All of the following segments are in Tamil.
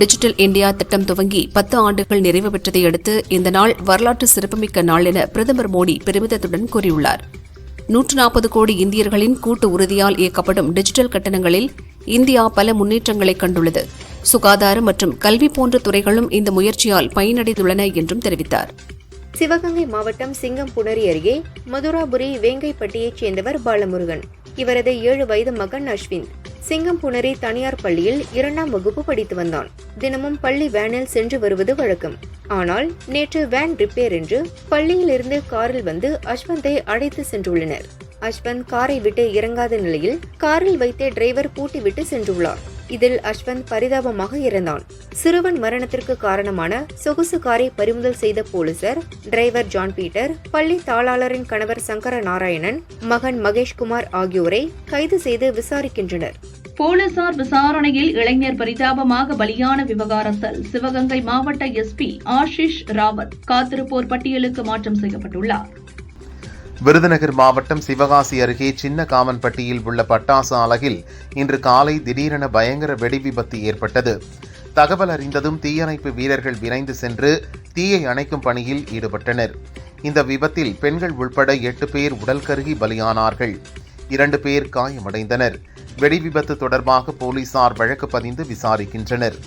டிஜிட்டல் இந்தியா திட்டம் துவங்கி 10 ஆண்டுகள் நிறைவு பெற்றதை அடுத்து இந்த நாள் வரலாற்று சிறப்புமிக்க நாள் என பிரதமர் மோடி பெருமிதத்துடன் கூறியுள்ளார். 140 கோடி இந்தியர்களின் கூட்டு உறுதியால் இயக்கப்படும் டிஜிட்டல் கட்டணங்களில் இந்தியா பல முன்னேற்றங்களை கண்டுள்ளது. சுகாதாரம் மற்றும் கல்வி போன்ற துறைகளும் இந்த முயற்சியால் பயனடைந்துள்ளன என்றும் தெரிவித்தார். சிவகங்கை மாவட்டம் சிங்கம்புணரி அருகே மதுராபுரி வேங்கைப்பட்டியைச் சேர்ந்தவர் பாலமுருகன். இவரது 7 வயது மகன் அஸ்வின் சிங்கம்புணரி தனியார் பள்ளியில் 2ஆம் வகுப்பு படித்து வந்தான். தினமும் பள்ளி வேனில் சென்று வருவது வழக்கம். ஆனால் நேற்று வேன் ரிப்பேர் என்று பள்ளியில் இருந்து காரில் வந்து அஸ்வந்தை அழைத்து சென்றுள்ளனர். அஸ்வந்த் காரை விட்டு இறங்காத நிலையில் காரில் வைத்தே டிரைவர் பூட்டிவிட்டு சென்றுள்ளார். இதில் அஸ்வந்த் பரிதாபமாக இறந்தான். சிறுவன் மரணத்திற்கு காரணமான சொகுசு காரை பறிமுதல் செய்த போலீசார் டிரைவர் ஜான் பீட்டர், பள்ளி தாளாளரின் கணவர் சங்கர நாராயணன், மகன் மகேஷ்குமார் ஆகியோரை கைது செய்து விசாரிக்கின்றனர். போலீசார் விசாரணையில் இளைஞர் பரிதாபமாக பலியான விவகாரத்தில் சிவகங்கை மாவட்ட எஸ்பி ஆஷிஷ் ராவத் காத்திருப்போர் பட்டியலுக்கு மாற்றம் செய்யப்பட்டுள்ளார். விருதுநகர் மாவட்டம் சிவகாசி அருகே சின்ன காமன்பட்டியில் உள்ள பட்டாசு ஆலையில் இன்று காலை திடீரென பயங்கர வெடி விபத்து ஏற்பட்டது. தகவல் அறிந்ததும் தீயணைப்பு வீரர்கள் விரைந்து சென்று தீயை அணைக்கும் பணியில் ஈடுபட்டனர். இந்த விபத்தில் பெண்கள் உட்பட 8 பேர் உடல் கருகி பலியானார்கள். 2 பேர் காயமடைந்தனர். வெடி விபத்து தொடர்பாக போலீசார் வழக்கு பதிந்து விசாரிக்கின்றனர்.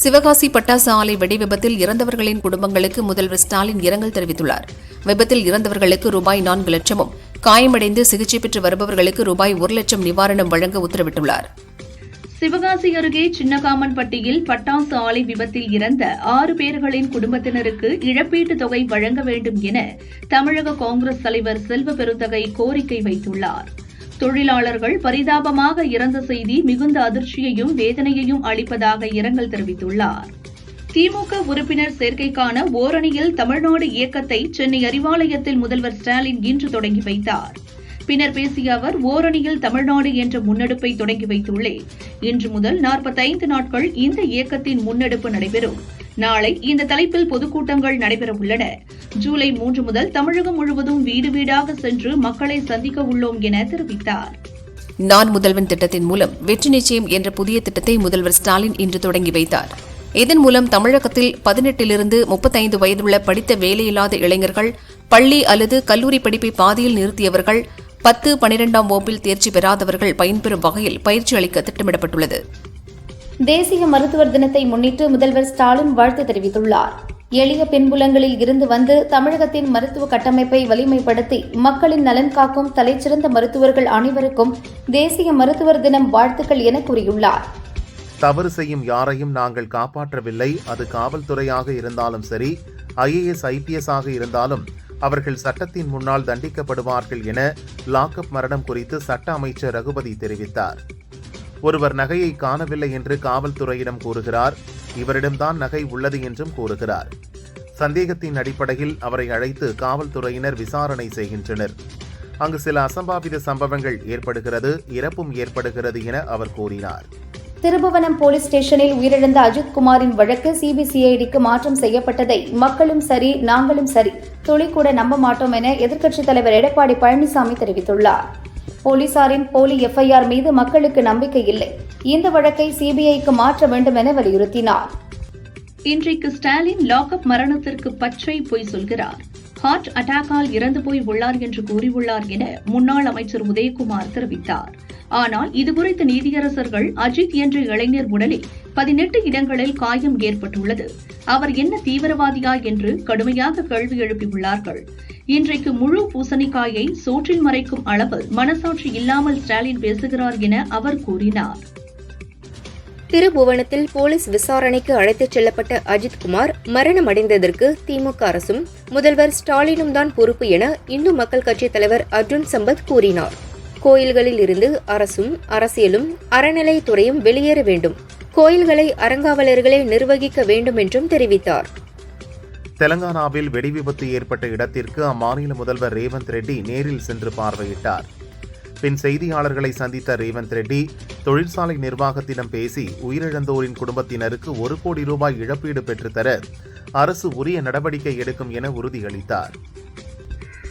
சிவகாசி பட்டாசு ஆலை வெடி விபத்தில் இறந்தவர்களின் குடும்பங்களுக்கு முதல்வர் ஸ்டாலின் இரங்கல் தெரிவித்துள்ளார். விபத்தில் இறந்தவர்களுக்கு ரூபாய் 4 லட்சமும், காயமடைந்து சிகிச்சை பெற்று வருபவர்களுக்கு ரூபாய் 1 லட்சம் நிவாரணம் வழங்க உத்தரவிட்டுள்ளார். சிவகாசி அருகே சின்னகாமன்பட்டியில் பட்டாசு ஆலை விபத்தில் இறந்த 6 பேர்களின் குடும்பத்தினருக்கு இழப்பீட்டுத் தொகை வழங்க வேண்டும் என தமிழக காங்கிரஸ் தலைவர் செல்வ பெருந்தகை கோரிக்கை வைத்துள்ளார். தொழிலாளர்கள் பரிதாபமாக இறந்த செய்தி மிகுந்த அதிர்ச்சியையும் வேதனையையும் அளிப்பதாக இரங்கல் தெரிவித்துள்ளார். திமுக உறுப்பினர் சேர்க்கைக்கான ஓரணியில் தமிழ்நாடு இயக்கத்தை சென்னை அறிவாலயத்தில் முதல்வர் ஸ்டாலின் இன்று தொடங்கி வைத்தார். பின்னர் பேசிய அவர், ஓரணியில் தமிழ்நாடு என்ற முன்னெடுப்பை தொடங்கி வைத்துள்ளேன். இன்று முதல் 45 நாட்கள் இந்த இயக்கத்தின் முன்னெடுப்பு நடைபெறும். நாளை இந்த தலைப்பில் பொதுக்கூட்டங்கள் நடைபெறவுள்ளன. ஜூலை 3 முதல் தமிழகம் முழுவதும் வீடு வீடாக சென்று மக்களை சந்திக்க உள்ளோம் என தெரிவித்தார். நான் முதல்வன் திட்டத்தின் மூலம் வெற்றி நிச்சயம் என்ற புதிய திட்டத்தை முதல்வர் ஸ்டாலின் இன்று தொடங்கி வைத்தார். இதன் மூலம் தமிழகத்தில் 18லிருந்து 35 வயதுள்ள படித்த வேலையில்லாத இளைஞர்கள், பள்ளி அல்லது கல்லூரி படிப்பை பாதியில் நிறுத்தியவர்கள், 10, 12ஆம் வகுப்பில் தேர்ச்சி பெறாதவர்கள் பயன்பெறும் வகையில் பயிற்சி அளிக்க திட்டமிடப்பட்டுள்ளது. தேசிய மருத்துவர் தினத்தை முன்னிட்டு முதல்வர் ஸ்டாலின் வாழ்த்து தெரிவித்துள்ளார். எளிய பின்புலங்களில் இருந்து வந்து தமிழகத்தின் மருத்துவ கட்டமைப்பை வலிமைப்படுத்தி மக்களின் நலன் காக்கும் தலைச்சிறந்த மருத்துவர்கள் அனைவருக்கும் தேசிய மருத்துவர் தினம் வாழ்த்துக்கள் என கூறியுள்ளார். தவறு செய்யும் யாரையும் நாங்கள் காப்பாற்றவில்லை. அது காவல்துறையாக இருந்தாலும் சரி, IAS, IPS ஆக இருந்தாலும் அவர்கள் சட்டத்தின் முன்னால் தண்டிக்கப்படுவார்கள் என லாக்அப் மரணம் குறித்து சட்ட அமைச்சர் ரகுபதி தெரிவித்தார். ஒருவர் நகையை காணவில்லை என்று காவல்துறையிடம் கூறுகிறார். இவரிடம்தான் நகை உள்ளது என்றும் கூறுகிறார். சந்தேகத்தின் அடிப்படையில் அவரை அழைத்து காவல்துறையினர் விசாரணை செய்கின்றனர். அங்கு சில அசம்பாவித சம்பவங்கள் ஏற்படுகிறது, இறப்பும் ஏற்படுகிறது என அவர் கூறினார். திருபுவனம் போலீஸ் ஸ்டேஷனில் உயிரிழந்த அஜித் குமாரின் வழக்கு CBCIDக்கு மாற்றம் செய்யப்பட்டதை மக்களும் சரி, நாங்களும் சரி துளிக்கூட நம்ப மாட்டோம் என எதிர்க்கட்சித் தலைவர் எடப்பாடி பழனிசாமி தெரிவித்துள்ளார். போலீசாரின் போலி FIR மீது மக்களுக்கு நம்பிக்கை இல்லை. இந்த வழக்கை CBIக்கு மாற்ற வேண்டும் என வலியுறுத்தினார். இன்றைக்கு ஸ்டாலின் லாக்அப் மரணத்திற்கு பச்சை பொய் சொல்கிறார். ஹார்ட் அட்டாக்கால் இறந்து போய் உள்ளார் என்று கூறியுள்ளார் என முன்னாள் அமைச்சர் உதயகுமார் தெரிவித்தார். ஆனால் இதுகுறித்த நீதியரசர்கள் அஜித் என்ற இளைஞர் உடலில் 18 இடங்களில் காயம் ஏற்பட்டுள்ளது. அவர் என்ன தீவிரவாதியா என்று கடுமையாக கேள்வி எழுப்பியுள்ளார்கள். இன்றைக்கு முழு பூசணிக்காயை சோற்றில் மறைக்கும் அளவில் மனசாட்சி இல்லாமல் ஸ்டாலின் பேசுகிறார் என அவர் கூறினார். திருபுவனத்தில் போலீஸ் விசாரணைக்கு அழைத்துச் செல்லப்பட்ட அஜித்குமார் மரணமடைந்ததற்கு திமுக அரசும் முதல்வர் ஸ்டாலினும் தான் பொறுப்பு என இந்து மக்கள் கட்சித் தலைவர் அர்ஜுன் சம்பத் கூறினார். கோயில்களில் இருந்து அரசும் அரசியலும் அறநிலைத்துறையும் வெளியேற வேண்டும். கோயில்களை அறங்காவலர்களே நிர்வகிக்க வேண்டும் என்றும் தெரிவித்தார். தெலங்கானாவில் வெடிவிபத்து ஏற்பட்ட இடத்திற்கு அம்மாநில முதல்வர் ரேவந்த் ரெட்டி நேரில் சென்று பார்வையிட்டார். பின் செய்தியாளர்களை சந்தித்த ரேவந்த் ரெட்டி தொழிற்சாலை நிர்வாகத்திடம் பேசி உயிரிழந்தோரின் குடும்பத்தினருக்கு 1 கோடி ரூபாய் இழப்பீடு பெற்றுத்தர அரசு உரிய நடவடிக்கை எடுக்கும் என உறுதியளித்தார்.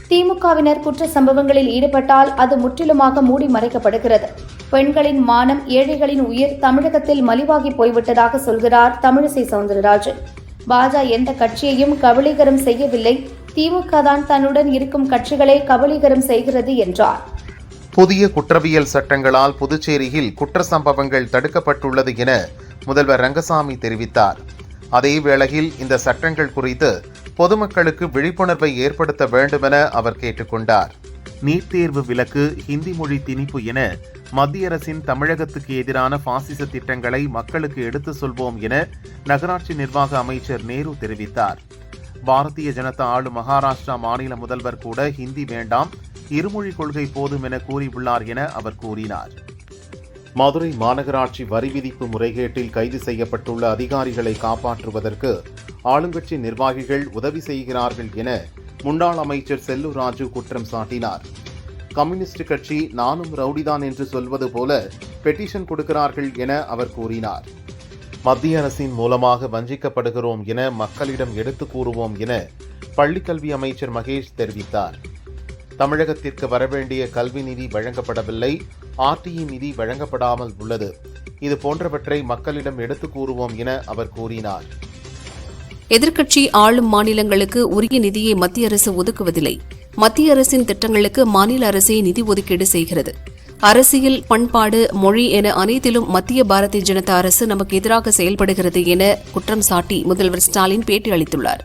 திமுகவினர் குற்ற சம்பவங்களில் ஈடுபட்டால் அது முற்றிலுமாக மூடி மறைக்கப்படுகிறது. பெண்களின் மானம், ஏழைகளின் உயிர் தமிழகத்தில் மலிவாகி போய்விட்டதாக சொல்கிறார் தமிழிசை சவுந்தரராஜன். பாஜ எந்த கட்சியையும் கபலீகரம் செய்யவில்லை, திமுக தான் தன்னுடன் இருக்கும் கட்சிகளை கபலீகரம் செய்கிறது என்றார். புதிய குற்றவியல் சட்டங்களால் புதுச்சேரியில் குற்ற சம்பவங்கள் தடுக்கப்பட்டுள்ளது என முதல்வர் ரங்கசாமி தெரிவித்தார். அதே வேளையில் இந்த சட்டங்கள் குறித்து பொதுமக்களுக்கு விழிப்புணர்வை ஏற்படுத்த வேண்டுமென அவர் கேட்டுக்கொண்டார். நீட் தேர்வு விலக்கு, ஹிந்தி மொழி திணிப்பு என மத்திய அரசின் தமிழகத்துக்கு எதிரான பாசிச திட்டங்களை மக்களுக்கு எடுத்து சொல்வோம் என நகராட்சி நிர்வாக அமைச்சர் நேரு தெரிவித்தார். பாரதிய ஜனதா ஆளும் மகாராஷ்டிரா மாநில முதல்வர் கூட ஹிந்தி வேண்டாம், இருமொழி கொள்கை போதும் என கூறியுள்ளார் என அவர் கூறினார். மதுரை மாநகராட்சி வரி விதிப்பு முறைகேட்டில் கைது செய்யப்பட்டுள்ள அதிகாரிகளை காப்பாற்றுவதற்கு ஆளுங்கட்சி நிர்வாகிகள் உதவி செய்கிறார்கள் என முன்னாள் அமைச்சர் செல்லூர் ராஜு குற்றம் சாட்டினார். கம்யூனிஸ்ட் கட்சி நானும் ரவுடிதான் என்று சொல்வது போல பெட்டிஷன் கொடுக்கிறார்கள் என அவர் கூறினார். மத்திய அரசின் மூலமாக வஞ்சிக்கப்படுகிறோம் என மக்களிடம் எடுத்து கூறுவோம் என பள்ளிக்கல்வி அமைச்சர் மகேஷ் தெரிவித்தார். தமிழகத்திற்கு வரவேண்டிய கல்வி நிதி வழங்கப்படவில்லை, ஆர்டிஇ நிதி வழங்கப்படாமல் உள்ளது. இது போன்றவற்றை மக்களிடம் எடுத்து கூறுவோம் என அவர் கூறினார். எதிர்க்கட்சி ஆளும் மாநிலங்களுக்கு உரிய நிதியை மத்திய அரசு ஒதுக்குவதில்லை. மத்திய அரசின் திட்டங்களுக்கு மாநில அரசே நிதி ஒதுக்கீடு செய்கிறது. அரசியல், பண்பாடு, மொழி என அனைத்திலும் மத்திய பாரதிய ஜனதா அரசு நமக்கு எதிராக செயல்படுகிறது என குற்றம் சாட்டி முதல்வர் ஸ்டாலின் பேட்டி அளித்துள்ளார்.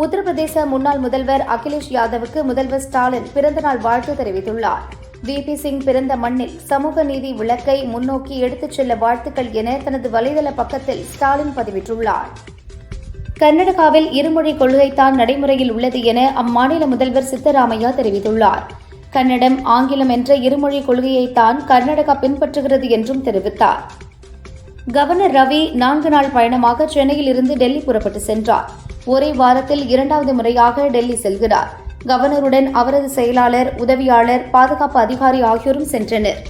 உத்தரப்பிரதேச முன்னாள் முதல்வர் அகிலேஷ் யாதவுக்கு முதல்வர் ஸ்டாலின் பிறந்தநாள் வாழ்த்து தெரிவித்துள்ளார். விபி சிங் பிறந்த மண்ணில் சமூக நீதி விளக்கை முன்னோக்கி எடுத்துச் செல்ல வாழ்த்துக்கள் என தனது வலைதள பக்கத்தில் ஸ்டாலின் பதிவிட்டுள்ளார். கர்நாடகாவில் இருமொழி கொள்கைத்தான் நடைமுறையில் உள்ளது என அம்மாநில முதல்வர் சித்தராமையா தெரிவித்துள்ளார். கன்னடம், ஆங்கிலம் என்ற இருமொழி கொள்கையைத்தான் கர்நாடகா பின்பற்றுகிறது என்றும் தெரிவித்தார். கவர்னர் ரவி 4 நாள் பயணமாக சென்னையில் இருந்து டெல்லி புறப்பட்டு சென்றார். ஒரே வாரத்தில் 2வது முறையாக டெல்லி செல்கிறார். கவர்னருடன் அவரது செயலாளர், உதவியாளர், பாதுகாப்பு அதிகாரி ஆகியோரும் சென்றனர்.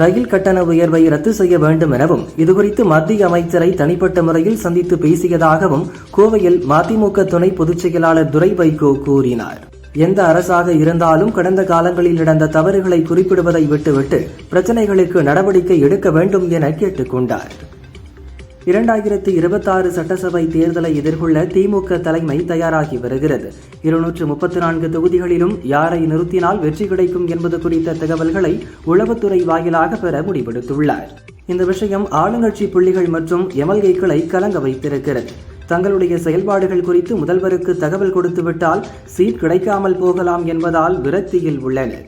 ரயில் கட்டண உயர்வை ரத்து செய்ய வேண்டும் எனவும் இதுகுறித்து மத்திய அமைச்சரை தனிப்பட்ட முறையில் சந்தித்து பேசியதாகவும் கோவையில் மதிமுக துணை பொதுச் செயலாளர் துரை வைகோ கூறினார். எந்த அரசாக இருந்தாலும் கடந்த காலங்களில் நடந்த தவறுகளை குறிப்பிடுவதை விட்டுவிட்டு பிரச்சினைகளுக்கு நடவடிக்கை எடுக்க வேண்டும் என கேட்டுக்கொண்டார். 2026 சட்டசபை தேர்தலை எதிர்கொள்ள திமுக தலைமை தயாராகி வருகிறது. 234 தொகுதிகளிலும் யாரை நிறுத்தினால் வெற்றி கிடைக்கும் என்பது குறித்த தகவல்களை உளவுத்துறை வாயிலாக பெற முடிவெடுத்துள்ளார். இந்த விஷயம் ஆளுங்கட்சி புள்ளிகள் மற்றும் எம்எல்ஏக்களை கலங்க வைத்திருக்கிறது. தங்களுடைய செயல்பாடுகள் குறித்து முதல்வருக்கு தகவல் கொடுத்துவிட்டால் சீட் கிடைக்காமல் போகலாம் என்பதால் விரக்தியில் உள்ளனர்.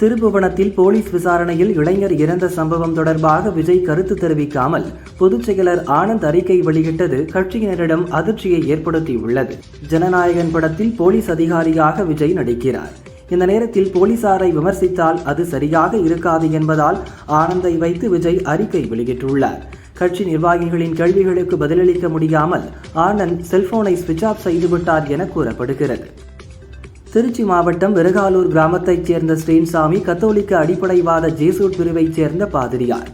திருப்புவனத்தில் போலீஸ் விசாரணையில் இளைஞர் இறந்த சம்பவம் தொடர்பாக விஜய் கருத்து தெரிவிக்காமல் பொதுச் செயலர் ஆனந்த் அறிக்கை வெளியிட்டது கட்சியினரிடம் அதிர்ச்சியை ஏற்படுத்தியுள்ளது. ஜனநாயகன் படத்தில் போலீஸ் அதிகாரியாக விஜய் நடிக்கிறார். இந்த நேரத்தில் போலீசாரை விமர்சித்தால் அது சரியாக இருக்காது என்பதால் ஆனந்தை வைத்து விஜய் அறிக்கை வெளியிட்டுள்ளார். கட்சி நிர்வாகிகளின் கேள்விகளுக்கு பதிலளிக்க முடியாமல் ஆனந்த் செல்போனை சுவிட்ச் ஆஃப் செய்துவிட்டார் என கூறப்படுகிறது. திருச்சி மாவட்டம் விருகாலூர் கிராமத்தைச் சேர்ந்த ஸ்ரீன்சாமி கத்தோலிக்க அடிப்படைவாத ஜேசூட் பிரிவைச் சேர்ந்த பாதிரியார்.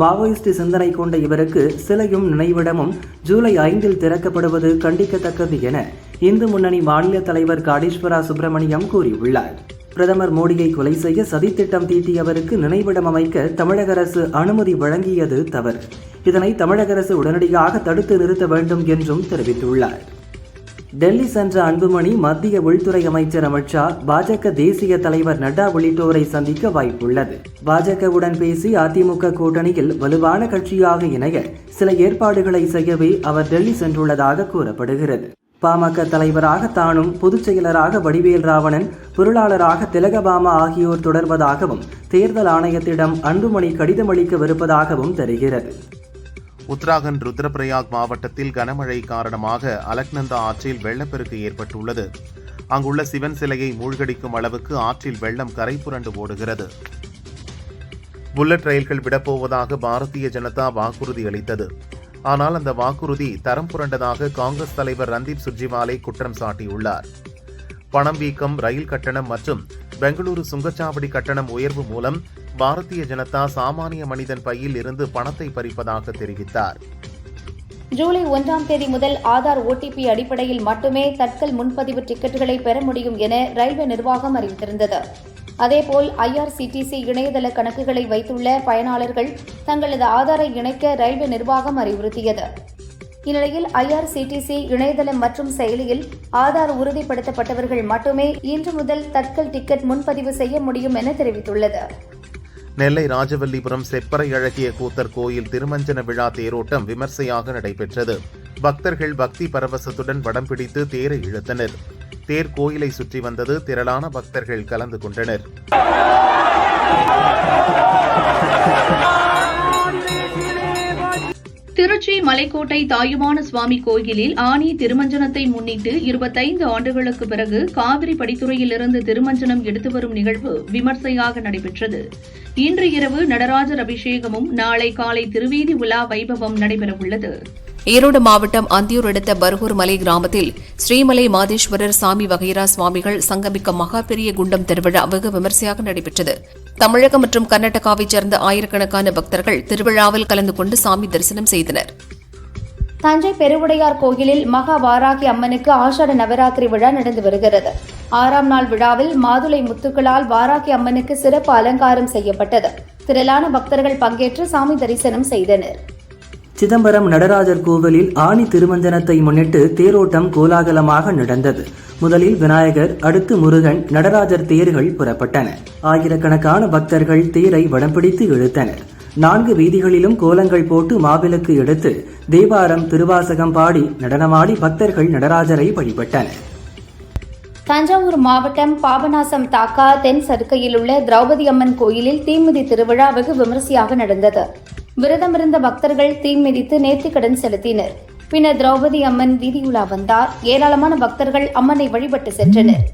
மாவோயிஸ்ட் சிந்தனை கொண்ட இவருக்கு சிலையும் நினைவிடமும் ஜூலை 5 திறக்கப்படுவது கண்டிக்கத்தக்கது என இந்து முன்னணி மாநில தலைவர் காடேஸ்வரா சுப்பிரமணியம் கூறியுள்ளார். பிரதமர் மோடியை கொலை செய்ய சதித்திட்டம் தீட்டியவருக்கு நினைவிடம் அமைக்க தமிழக அரசு அனுமதி வழங்கியது தவறு. இதனை தமிழக அரசு உடனடியாக தடுத்து நிறுத்த வேண்டும் என்றும் தெரிவித்துள்ளார். டெல்லி சென்ற அன்புமணி மத்திய உள்துறை அமைச்சர் அமித்ஷா, பாஜக தேசிய தலைவர் நட்டா உள்ளிட்டோரை சந்திக்க வாய்ப்புள்ளது. பாஜகவுடன் பேசி அதிமுக கூட்டணியில் வலுவான கட்சியாக இணைய சில ஏற்பாடுகளை செய்யவே அவர் டெல்லி சென்றுள்ளதாக கூறப்படுகிறது. பாமக தலைவராக தானும் பொதுச் செயலராக வடிவேல் ராவணன், பொருளாளராக திலகபாமா ஆகியோர் தொடர்வதாகவும் தேர்தல் ஆணையத்திடம் அன்புமணி கடிதமளிக்கவிருப்பதாகவும் தெரிகிறது. உத்தராகண்ட் ருத்ரபிரயாக் மாவட்டத்தில் கனமழை காரணமாக அலக்நந்தா ஆற்றில் வெள்ளப்பெருக்கு ஏற்பட்டுள்ளது. அங்குள்ள சிவன் சிலையை மூழ்கடிக்கும் அளவுக்கு ஆற்றில் வெள்ளம் கரை புரண்டு ஓடுகிறது. புல்லட் ரயில்கள் விடப்போவதாக பாரதிய ஜனதா வாக்குறுதி அளித்தது. ஆனால் அந்த வாக்குறுதி தரம் புரண்டதாக காங்கிரஸ் தலைவர் ரந்தீப் சுர்ஜிவாலே குற்றம் சாட்டியுள்ளார். பணம் வீக்கம், ரயில் கட்டணம் மற்றும் பெங்களூரு சுங்கச்சாவடி கட்டணம் உயர்வு மூலம் பாரதிய ஜனதா சாமானிய மனிதன் பையில் இருந்து பணத்தை பறிப்பதாக தெரிவித்தார். ஜூலை 1ஆம் தேதி முதல் ஆதார் ஓடிபி அடிப்படையில் மட்டுமே தட்கல் முன்பதிவு டிக்கெட்டுகளை பெற முடியும் என ரயில்வே நிர்வாகம் அறிவித்திருந்தது. அதேபோல் IRCTC இணையதள கணக்குகளை வைத்துள்ள பயனாளர்கள் தங்களது ஆதாரை இணைக்க ரயில்வே நிர்வாகம் அறிவுறுத்தியது. இந்நிலையில் IRCTC இணையதளம் மற்றும் செயலியில் ஆதார் உறுதிப்படுத்தப்பட்டவர்கள் மட்டுமே இன்று முதல் தட்கல் டிக்கெட் முன்பதிவு செய்ய முடியும் என தெரிவித்துள்ளது. நெல்லை ராஜவல்லிபுரம் செப்பறை அழகிய கூத்தர் கோயில் திருமஞ்சன விழா தேரோட்டம் விமர்சையாக நடைபெற்றது. பக்தர்கள் பக்தி பரவசத்துடன் வடம் பிடித்து தேரை இழுத்தனர். தேர் கோயிலை சுற்றி வந்தது. திரளான பக்தர்கள் கலந்து கொண்டனர். திருச்சி மலைக்கோட்டை தாயுமான சுவாமி கோயிலில் ஆனி திருமஞ்சனத்தை முன்னிட்டு 25 ஆண்டுகளுக்கு பிறகு காவிரி படித்துறையிலிருந்து திருமஞ்சனம் எடுத்து வரும் நிகழ்வு விமர்சையாக நடைபெற்றது. இன்று இரவு நடராஜர் அபிஷேகமும் நாளை காலை திருவீதி உலா வைபவம் நடைபெறவுள்ளது. ஈரோடு மாவட்டம் அந்தியூர் அடுத்த பர்கூர் மலை கிராமத்தில் ஸ்ரீமலை மாதேஸ்வரர் சாமி வகைரா சுவாமிகள் சங்கமிக்க மகா பெரிய குண்டம் திருவிழா வெகு விமர்சையாக நடைபெற்றது. தமிழகம் மற்றும் கர்நாடகாவைச் சேர்ந்த ஆயிரக்கணக்கான பக்தர்கள் திருவிழாவில் கலந்து கொண்டு சாமி தரிசனம் செய்தனர். தஞ்சை பெருவுடையார் கோயிலில் மகா வாராகி அம்மனுக்கு ஆஷாட நவராத்திரி விழா நடந்து வருகிறது. 6ஆம் நாள் விழாவில் மாதுளை முத்துக்களால் வாராகி அம்மனுக்கு சிறப்பு அலங்காரம் செய்யப்பட்டது. திரளான பக்தர்கள் பங்கேற்று சாமி தரிசனம் செய்தனர். சிதம்பரம் நடராஜர் கோவிலில் ஆனி திருமஞ்சனத்தை முன்னிட்டு தேரோட்டம் கோலாகலமாக நடந்தது. முதலில் விநாயகர், அடுத்து முருகன், நடராஜர் தேர்கள் புறப்பட்டன. ஆயிரக்கணக்கான பக்தர்கள் தேரை வடம் பிடித்து இழுத்தனர். 4 வீதிகளிலும் கோலங்கள் போட்டு மாவிளக்கு எடுத்து தேவாரம், திருவாசகம் பாடி நடனமாடி பக்தர்கள் நடராஜரை வழிபட்டனர். தஞ்சாவூர் மாவட்டம் பாபநாசம் தாக்கா தென் சடுக்கையில் உள்ள திரௌபதி அம்மன் கோயிலில் தீமிதி திருவிழா வெகு விமரிசையாக நடந்தது. விரதமிருந்த பக்தர்கள் தீ மிதித்து நேர்த்திக்கடன் செலுத்தினர். பின்னர் திரௌபதி அம்மன் வீதியுலா வந்தார். ஏராளமான பக்தர்கள் அம்மனை வழிபட்டு சென்றனர்.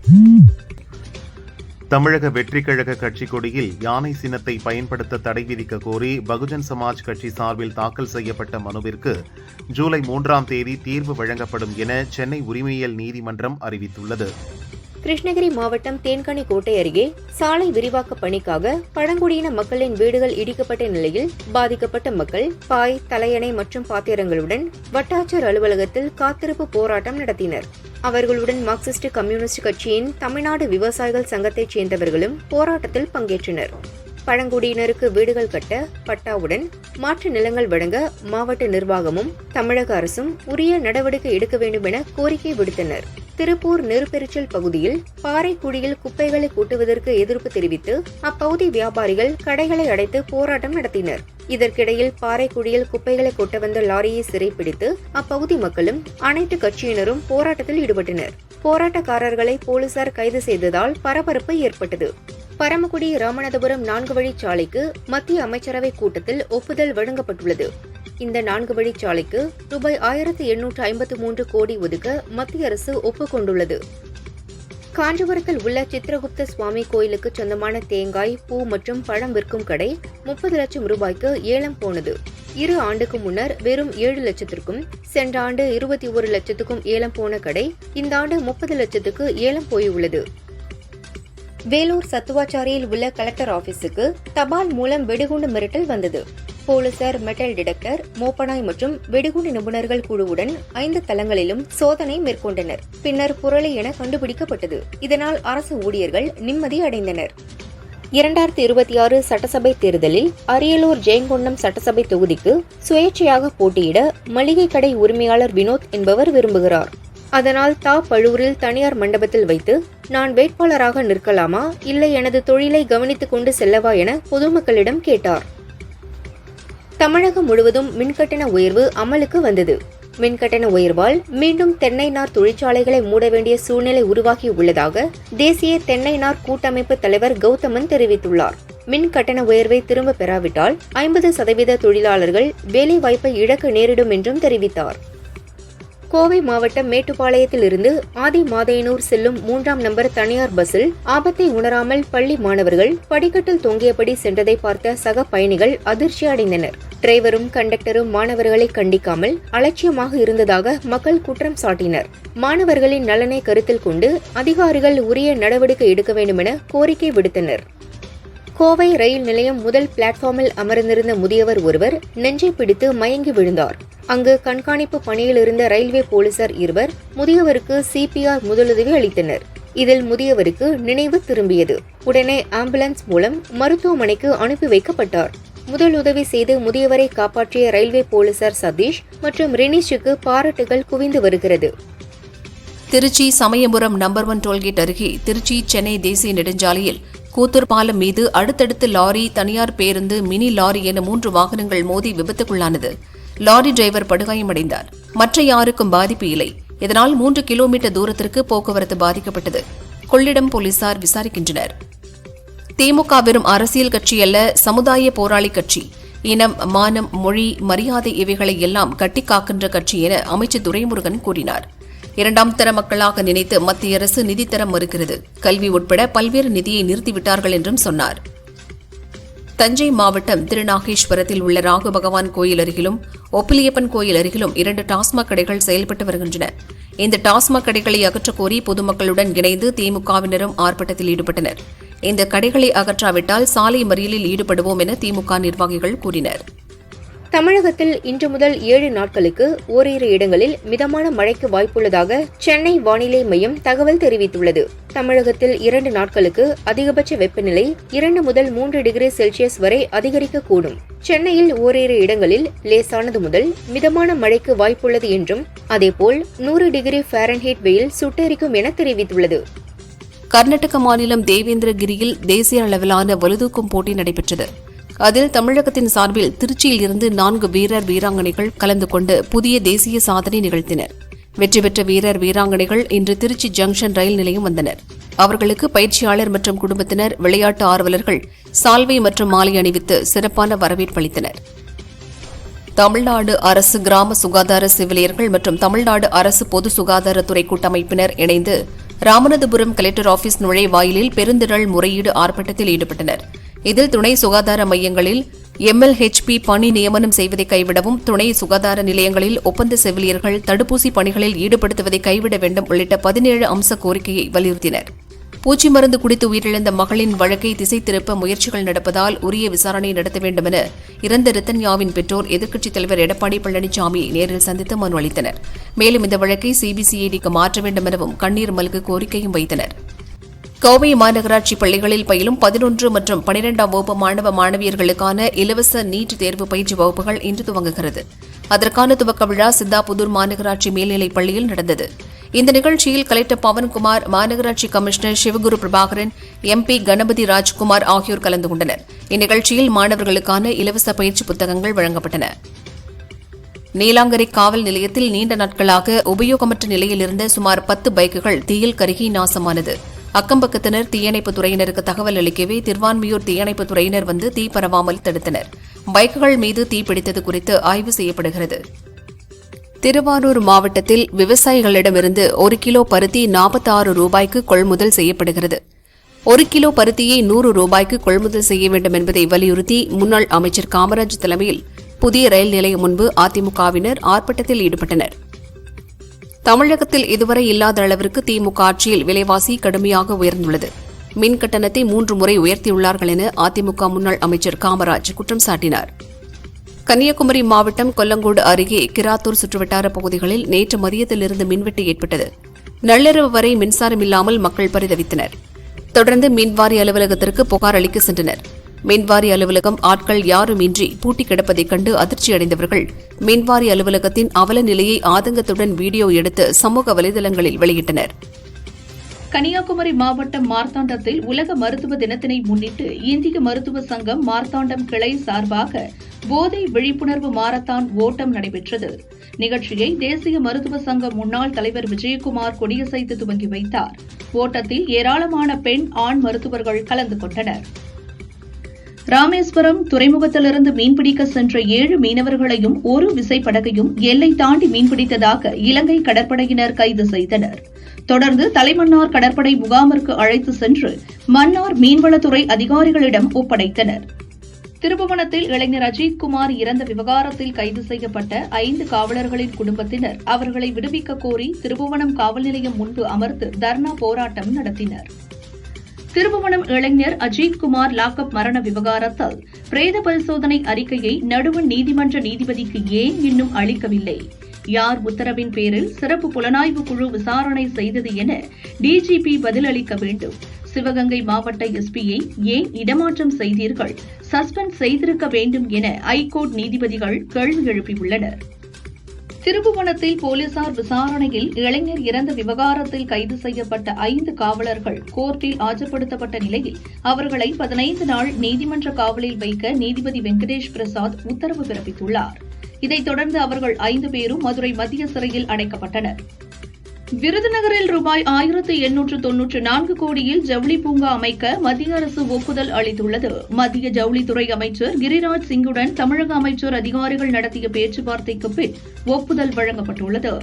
தமிழக வெற்றி கழக கட்சி கொடியில் யானை சின்னத்தை பயன்படுத்த தடை விதிக்க கோரி பகுஜன் சமாஜ் கட்சி சார்பில் தாக்கல் செய்யப்பட்ட மனுவிற்கு ஜூலை 3ஆம் தேதி தீர்வு வழங்கப்படும் என சென்னை உரிமையியல் நீதிமன்றம் அறிவித்துள்ளது. கிருஷ்ணகிரி மாவட்டம் தேன்கனிக்கோட்டை அருகே சாலை விரிவாக்க பணிக்காக பழங்குடியின மக்களின் வீடுகள் இடிக்கப்பட்ட நிலையில் பாதிக்கப்பட்ட மக்கள் பாய், தலையணை மற்றும் பாத்திரங்களுடன் வட்டாட்சியர் அலுவலகத்தில் காத்திருப்பு போராட்டம் நடத்தினர். அவர்களுடன் மார்க்சிஸ்ட் கம்யூனிஸ்ட் கட்சியின் தமிழ்நாடு விவசாயிகள் சங்கத்தைச் சேர்ந்தவர்களும் போராட்டத்தில் பங்கேற்றனர். பழங்குடியினருக்கு வீடுகள் கட்ட பட்டாவுடன் மாற்று நிலங்கள் வழங்க மாவட்ட நிர்வாகமும் தமிழக அரசும் உரிய நடவடிக்கை எடுக்க வேண்டும் என கோரிக்கை விடுத்தனர். திருப்பூர் நெருப்பெரிச்சல் பகுதியில் பாறைக்குடியில் குப்பைகளை கூட்டுவதற்கு எதிர்ப்பு தெரிவித்து அப்பகுதி வியாபாரிகள் கடைகளை அடைத்து போராட்டம் நடத்தினர். இதற்கிடையில் பாறைக்குடியில் குப்பைகளை கொட்ட வந்த லாரியை சிறைப்பிடித்து அப்பகுதி மக்களும் அனைத்து கட்சியினரும் போராட்டத்தில் ஈடுபட்டனர். போராட்டக்காரர்களை போலீசார் கைது செய்ததால் பரபரப்பு ஏற்பட்டது. பரமக்குடி ராமநாதபுரம் 4 வழிச்சாலைக்கு மத்திய அமைச்சரவை கூட்டத்தில் ஒப்புதல் வழங்கப்பட்டுள்ளது. இந்த 4 வழிச்சாலைக்கு ரூபாய் 1853 கோடி ஒதுக்க மத்திய அரசு ஒப்புக்கொண்டுள்ளது. காஞ்சிபுரத்தில் உள்ள சித்திரகுப்த சுவாமி கோயிலுக்கு சொந்தமான தேங்காய், பூ மற்றும் பழம் விற்கும் கடை 30 லட்சம் ரூபாய்க்கு ஏலம் போனது. 2 ஆண்டுக்கு முன்னர் வெறும் 7 லட்சத்திற்கும் சென்ற ஆண்டு 21 லட்சத்துக்கும் ஏலம் போன கடை இந்த ஆண்டு 30 லட்சத்துக்கு ஏலம் போயுள்ளது. வேலூர் சத்துவாச்சாரியில் உள்ள கலெக்டர் ஆபீஸுக்கு தபால் மூலம் வெடிகுண்டு மிரட்டல் வந்தது. போலீசார் மெட்டல் டிடெக்டர், மோப்பனாய் மற்றும் வெடிகுண்டு நிபுணர்கள் குழுவுடன் 5 தளங்களிலும் சோதனை மேற்கொண்டனர். பின்னர் புரளி என கண்டுபிடிக்கப்பட்டது. இதனால் அரசு ஊழியர்கள் நிம்மதி அடைந்தனர். 2026 சட்டசபை தேர்தலில் அரியலூர் ஜெயங்கொண்டம் சட்டசபை தொகுதிக்கு சுயேட்சையாக போட்டியிட மளிகை கடை உரிமையாளர் வினோத் என்பவர் விரும்புகிறார். அதனால் பழூரில் தனியார் மண்டபத்தில் வைத்து நான் வேட்பாளராக நிற்கலாமா, இல்லை எனது தொழிலை கவனித்துக் கொண்டு செல்லவா என பொதுமக்களிடம் கேட்டார். தமிழகம் முழுவதும் மின்கட்டண உயர்வு அமலுக்கு வந்தது. மின்கட்டண உயர்வால் மீண்டும் தென்னை நார் தொழிற்சாலைகளை மூட வேண்டிய சூழ்நிலை உருவாகியுள்ளதாக தேசிய தென்னை நார் கூட்டமைப்பு தலைவர் கௌதமன் தெரிவித்துள்ளார். மின் கட்டண உயர்வை திரும்ப பெறாவிட்டால் 50% தொழிலாளர்கள் வேலைவாய்ப்பை இழக்க நேரிடும் என்றும் தெரிவித்தார். கோவை மாவட்டம் மேட்டுப்பாளையத்தில் இருந்து ஆதிமாதையனூர் செல்லும் 3ஆம் நம்பர் தனியார் பஸ்ஸில் ஆபத்தை உணராமல் பள்ளி மாணவர்கள் படிக்கட்டில் தொங்கியபடி சென்றதை பார்த்த சக பயணிகள் அதிர்ச்சி அடைந்தனர். டிரைவரும் கண்டக்டரும் மாணவர்களை கண்டிக்காமல் அலட்சியமாக இருந்ததாக மக்கள் குற்றம் சாட்டினர். மாணவர்களின் நலனை கருத்தில் கொண்டு அதிகாரிகள் உரிய நடவடிக்கை எடுக்க வேண்டும் என கோரிக்கை விடுத்தனர். கோவை ரயில் நிலையம் முதல் பிளாட்பார்மில் அமர்ந்திருந்த முதியவர் ஒருவர் நெஞ்சை பிடித்து மயங்கி விழுந்தார். அங்கு கண்காணிப்பு பணியில் இருந்த ரயில்வே போலீசார் 2 முதியவருக்கு CPR முதலுதவி அளித்தனர். இதில் முதியவருக்கு நினைவு திரும்பியது. உடனே ஆம்புலன்ஸ் மூலம் மருத்துவமனைக்கு அனுப்பி வைக்கப்பட்டார். முதலுதவி செய்து முதியவரை காப்பாற்றிய ரயில்வே போலீசார் சதீஷ் மற்றும் ரினிஷுக்கு பாராட்டுகள் குவிந்து வருகிறது. திருச்சி சமயபுரம் நம்பர் 1 டோல்கேட் அருகே திருச்சி சென்னை தேசிய நெடுஞ்சாலையில் கூத்தூர் பாலம் மீது அடுத்தடுத்து லாரி, தனியார் பேருந்து, மினி லாரி என 3 வாகனங்கள் மோதி விபத்துக்குள்ளானது. லாரி டிரைவர் படுகாயமடைந்தார். மற்ற யாருக்கும் பாதிப்பு இல்லை. இதனால் 3 கிலோமீட்டர் தூரத்திற்கு போக்குவரத்து பாதிக்கப்பட்டது. கொள்ளிடம் போலீசார் விசாரிக்கின்றனர். திமுக வெறும் அரசியல் கட்சி அல்ல, சமுதாய போராளி கட்சி. இனம், மானம், மொழி, மரியாதை இவைகளை எல்லாம் கட்டி காக்கின்ற கட்சி என அமைச்சர் துரைமுருகன் கூறினார். 2ஆம் தர மக்களாக நினைத்து மத்திய அரசு நிதி தர மறுக்கிறது. கல்வி உட்பட பல்வேறு நிதியை நிறுத்திவிட்டார்கள் என்றும் சொன்னார். தஞ்சை மாவட்டம் திருநாகேஸ்வரத்தில் உள்ள ராகு பகவான் கோயில் அருகிலும் ஒப்பிலியப்பன் கோயில் அருகிலும் 2 டாஸ்மாக் கடைகள் செயல்பட்டு வருகின்றன. இந்த டாஸ்மாக் கடைகளை அகற்றக் கோரி பொதுமக்களுடன் இணைந்து திமுகவினரும் ஆர்ப்பாட்டத்தில் ஈடுபட்டனர். இந்த கடைகளை அகற்றாவிட்டால் சாலை மறியலில் ஈடுபடுவோம் என திமுக நிர்வாகிகள் கூறினர். தமிழகத்தில் இன்று முதல் 7 நாட்களுக்கு ஓரிரு இடங்களில் மிதமான மழைக்கு வாய்ப்புள்ளதாக சென்னை வானிலை மையம் தகவல் தெரிவித்துள்ளது. தமிழகத்தில் 2 நாட்களுக்கு அதிகபட்ச வெப்பநிலை 2 முதல் 3 டிகிரி செல்சியஸ் வரை அதிகரிக்கக்கூடும். சென்னையில் ஓரிரு இடங்களில் லேசானது முதல் மிதமான மழைக்கு வாய்ப்புள்ளது என்றும், அதேபோல் 100 டிகிரி ஃபாரன்ஹீட் வெயில் சுட்டெரிக்கும் என தெரிவித்துள்ளது. கர்நாடக மாநிலம் தேவேந்திரகிரியில் தேசிய அளவிலான வலுதூக்கும் போட்டி நடைபெற்றது. அதில் தமிழகத்தின் சார்பில் திருச்சியில் இருந்து 4 வீரர் வீராங்கனைகள் கலந்து கொண்டு புதிய தேசிய சாதனை நிகழ்த்தினர். வெற்றி பெற்ற வீரர் வீராங்கனைகள் இன்று திருச்சி ஜங்ஷன் ரயில் நிலையம் வந்தனர். அவர்களுக்கு பயிற்சியாளர் மற்றும் குடும்பத்தினர், விளையாட்டு ஆர்வலர்கள் சால்வை மற்றும் மாலை அணிவித்து சிறப்பான வரவேற்பு அளித்தனர். தமிழ்நாடு அரசு கிராம சுகாதார செவிலியர்கள் மற்றும் தமிழ்நாடு அரசு பொது சுகாதாரத்துறை கூட்டமைப்பினர் இணைந்து ராமநாதபுரம் கலெக்டர் ஆபீஸ் நுழைவாயிலில் பெருந்திரள் முறையீடு ஆர்ப்பாட்டத்தில் ஈடுபட்டனர். இதில் துணை சுகாதார மையங்களில் MLHP பணி நியமனம் செய்வதை கைவிடவும், துணை சுகாதார நிலையங்களில் ஒப்பந்த செவிலியர்கள் தடுப்பூசி பணிகளில் ஈடுபடுத்துவதை கைவிட வேண்டும் உள்ளிட்ட 17 அம்ச கோரிக்கையை வலியுறுத்தினர். பூச்சி மருந்து குடித்து உயிரிழந்த மகளின் வழக்கை திசை திருப்ப முயற்சிகள் நடப்பதால் உரிய விசாரணை நடத்த வேண்டும் என இறந்த ரித்தன்யாவின் பெற்றோர் எதிர்க்கட்சித் தலைவர் எடப்பாடி பழனிசாமியை நேரில் சந்தித்து மனு அளித்தனர். மேலும் இந்த வழக்கை CBCIDக்கு மாற்ற வேண்டும் எனவும் கண்ணீர் மல்க கோரிக்கையும் வைத்தனர். கோவை மாநகராட்சி பள்ளிகளில் பயிலும் 11 மற்றும் 12ஆம் வகுப்பு மாணவ மாணவியர்களுக்கான இலவச நீட் தேர்வு பயிற்சி வகுப்புகள் இன்று துவங்குகிறது. அதற்கான துவக்க விழா சித்தாபுதூர் மாநகராட்சி மேல்நிலைப் பள்ளியில் நடந்தது. இந்த நிகழ்ச்சியில் கலெக்டர் பவன்குமார், மாநகராட்சி கமிஷனர் சிவகுரு பிரபாகரன், MP கணபதி ராஜ்குமார் ஆகியோர் கலந்து கொண்டனர். இந்நிகழ்ச்சியில் மாணவர்களுக்கான இலவச பயிற்சி புத்தகங்கள் வழங்கப்பட்டன. நீலாங்கரை காவல் நிலையத்தில் நீண்ட நாட்களாக உபயோகமற்ற நிலையில் இருந்த சுமார் 10 பைக்குகள் தீயில் கருகி நாசமானது. அக்கம்பக்கத்தினர் தீயணைப்புத் துறையினருக்கு தகவல் அளிக்கவே திருவான்மியூர் தீயணைப்புத் துறையினர் வந்து தீ பரவாமல் தடுத்தனர். பைக்குகள் மீது தீப்பிடித்தது குறித்து ஆய்வு செய்யப்படுகிறது. திருவாரூர் மாவட்டத்தில் விவசாயிகளிடமிருந்து 1 கிலோ பருத்தி 46 ரூபாய்க்கு கொள்முதல் செய்யப்படுகிறது. 1 கிலோ பருத்தியை 100 ரூபாய்க்கு கொள்முதல் செய்ய வேண்டும் என்பதை வலியுறுத்தி முன்னாள் அமைச்சர் காமராஜ் தலைமையில் புதிய ரயில் நிலையம் முன்பு அதிமுகவினர் ஆர்ப்பாட்டத்தில் ஈடுபட்டனர். தமிழகத்தில் இதுவரை இல்லாத அளவிற்கு திமுக ஆட்சியில் விலைவாசி கடுமையாக உயர்ந்துள்ளது. மின் கட்டணத்தை 3 முறை உயர்த்தியுள்ளார்கள் என அதிமுக முன்னாள் அமைச்சர் காமராஜ் குற்றம் சாட்டினார். கன்னியாகுமரி மாவட்டம் கொல்லங்கோடு அருகே கிராத்தூர் சுற்றுவட்டார பகுதிகளில் நேற்று மதியத்திலிருந்து மின்வெட்டு ஏற்பட்டது. நள்ளிரவு வரை மின்சாரம் இல்லாமல் மக்கள் பரிதவித்தனர். தொடர்ந்து மின்வாரி அலுவலகத்திற்கு புகார் அளிக்க சென்றனர். மின்வாரி அலுவலகம் ஆட்கள் யாரும் இன்றி பூட்டி கிடப்பதைக் கண்டு அதிர்ச்சியடைந்தவர்கள் மின்வாரி அலுவலகத்தின் அவல நிலையை ஆதங்கத்துடன் வீடியோ எடுத்து சமூக வலைதளங்களில் வெளியிட்டனர். கன்னியாகுமரி மாவட்டம் மார்த்தாண்டத்தில் உலக மருத்துவ தினத்தினை முன்னிட்டு இந்திய மருத்துவ சங்கம் மார்த்தாண்டம் கிளை சார்பாக போதை விழிப்புணர்வு மாரத்தான் ஓட்டம் நடைபெற்றது. நிகழ்ச்சியை தேசிய மருத்துவ சங்க முன்னாள் தலைவர் விஜயகுமார் கொடியசைத்து துவங்கி வைத்தார். ஓட்டத்தில் ஏராளமான பெண், ஆண் மருத்துவர்கள் கலந்து கொண்டனர். ராமேஸ்வரம் துறைமுகத்திலிருந்து மீன்பிடிக்க சென்ற 7 மீனவர்களையும் 1 விசைப்படகையும் எல்லை தாண்டி மீன்பிடித்ததாக இலங்கை கடற்படையினர் கைது செய்தனர். தொடர்ந்து தலைமன்னார் கடற்படை முகாமிற்கு அழைத்து சென்று மன்னார் மீன்வளத்துறை அதிகாரிகளிடம் ஒப்படைத்தனர். திருபுவனத்தில் இளைஞர் அஜித்குமார் இறந்த விவகாரத்தில் கைது செய்யப்பட்ட 5 காவலர்களின் குடும்பத்தினர் அவர்களை விடுவிக்க கோரி திருபுவனம் காவல் நிலையம் முன்பு அமர்ந்து தர்ணா போராட்டம் நடத்தினர். திருபுவனம் இளைஞர் அஜித்குமார் லாக்அப் மரண விவகாரத்தில் பிரேத பரிசோதனை அறிக்கையை நடுவண் நீதிமன்ற நீதிபதிக்கு ஏன் இன்னும் அளிக்கவில்லை? யார் உத்தரவின் பேரில் சிறப்பு புலனாய்வு குழு விசாரணை செய்தது என டிஜிபி பதிலளிக்க வேண்டும். சிவகங்கை மாவட்ட எஸ்பியை ஏன் இடமாற்றம் செய்தீர்கள், சஸ்பெண்ட் செய்திருக்க வேண்டும் என ஐகோர்ட் நீதிபதிகள் கேள்வி எழுப்பியுள்ளனர். திருப்புவனத்தில் போலீசார் விசாரணையில் இளைஞர் இறந்த விவகாரத்தில் கைது செய்யப்பட்ட 5 காவலர்கள் கோர்ட்டில் ஆஜர்படுத்தப்பட்ட நிலையில் அவர்களை 15 நாள் நீதிமன்ற காவலில் வைக்க நீதிபதி வெங்கடேஷ் பிரசாத் உத்தரவு பிறப்பித்துள்ளார். இதைத் தொடர்ந்து அவர்கள் 5 பேரும் மதுரை மத்திய சிறையில் அடைக்கப்பட்டனர். விருதுநகரில் ரூபாய் 1894 கோடியில் ஜவுளி பூங்கா அமைக்க மத்திய அரசு ஒப்புதல் அளித்துள்ளது. மத்திய ஜவுளித்துறை அமைச்சர் கிரிராஜ் சிங்குடன் தமிழக அமைச்சர் அதிகாரிகள் நடத்திய பேச்சுவார்த்தைக்கு பின் ஒப்புதல் வழங்கப்பட்டுள்ளது.